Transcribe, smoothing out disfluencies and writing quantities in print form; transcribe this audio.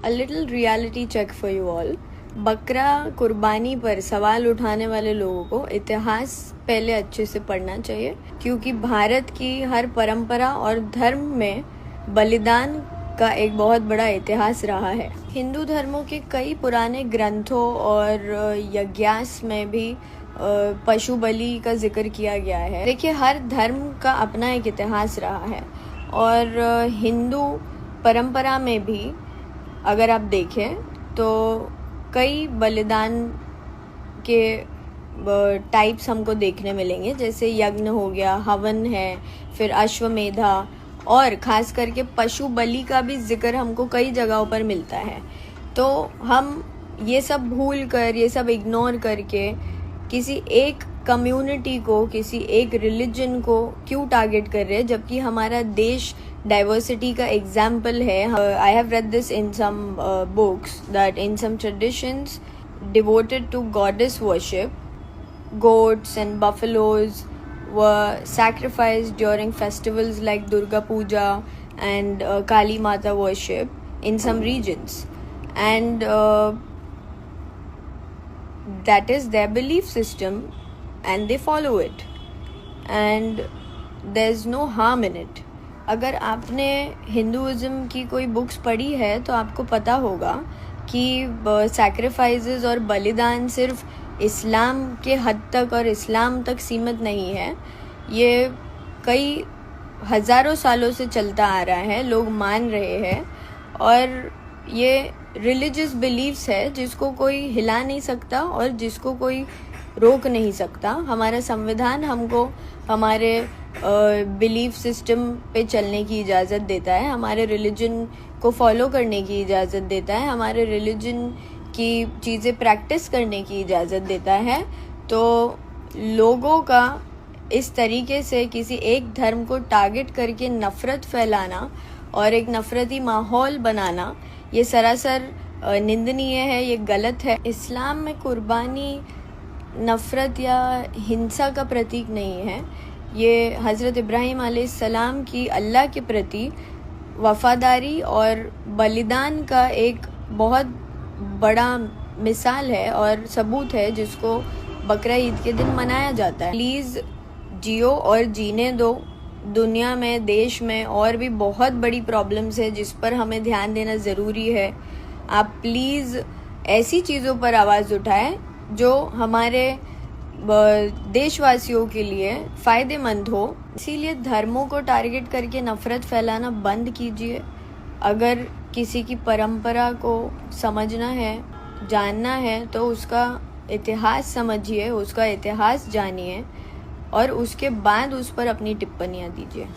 A little reality check for you all. बकरा कुर्बानी पर सवाल उठाने वाले लोगों को इतिहास पहले अच्छे से पढ़ना चाहिए, क्योंकि भारत की हर परंपरा और धर्म में बलिदान का एक बहुत बड़ा इतिहास रहा है। हिंदू धर्मों के कई पुराने ग्रंथों और यज्ञास में भी पशु बलि का जिक्र किया गया है। देखिए, हर धर्म का अपना एक इतिहास रहा है और हिंदू परंपरा में भी अगर आप देखें तो कई बलिदान के टाइप्स हमको देखने मिलेंगे, जैसे यज्ञ हो गया, हवन है, फिर अश्वमेधा और ख़ास करके पशु बलि का भी जिक्र हमको कई जगहों पर मिलता है। तो हम ये सब भूल कर, ये सब इग्नोर करके किसी एक कम्युनिटी को, किसी एक रिलीजन को क्यों टारगेट कर रहे हैं, जबकि हमारा देश डाइवर्सिटी का एग्जाम्पल है। I have read this in some books that in some traditions devoted to goddess worship, goats and buffaloes were sacrificed during festivals like Durga Puja and Kali Mata worship in some regions, and that is their belief system and they follow it and there's no harm in it. अगर आपने Hinduism की कोई books पढ़ी है तो आपको पता होगा कि सैक्रिफाइसेस और बलिदान सिर्फ इस्लाम के हद तक और इस्लाम तक सीमित नहीं है। ये कई हज़ारों सालों से चलता आ रहा है, लोग मान रहे हैं और ये रिलीजियस बिलीव्स है जिसको कोई हिला नहीं सकता और जिसको कोई रोक नहीं सकता। हमारा संविधान हमको हमारे बिलीफ सिस्टम पे चलने की इजाज़त देता है, हमारे रिलीजन को फॉलो करने की इजाज़त देता है, हमारे रिलीजन की चीज़ें प्रैक्टिस करने की इजाज़त देता है। तो लोगों का इस तरीके से किसी एक धर्म को टारगेट करके नफ़रत फैलाना और एक नफ़रती माहौल बनाना, ये सरासर निंदनीय है, ये गलत है। इस्लाम में कुर्बानी नफ़रत या हिंसा का प्रतीक नहीं है। ये हज़रत इब्राहीम अलैहिस्सलाम की अल्लाह के प्रति वफ़ादारी और बलिदान का एक बहुत बड़ा मिसाल है और सबूत है, जिसको बकरा ईद के दिन मनाया जाता है। प्लीज़ जियो और जीने दो। दुनिया में, देश में और भी बहुत बड़ी प्रॉब्लम्स है जिस पर हमें ध्यान देना ज़रूरी है। आप प्लीज़ ऐसी चीज़ों पर आवाज़ उठाएं जो हमारे देशवासियों के लिए फ़ायदेमंद हो। इसीलिए धर्मों को टारगेट करके नफ़रत फैलाना बंद कीजिए। अगर किसी की परंपरा को समझना है, जानना है, तो उसका इतिहास समझिए, उसका इतिहास जानिए और उसके बाद उस पर अपनी टिप्पणियाँ दीजिए।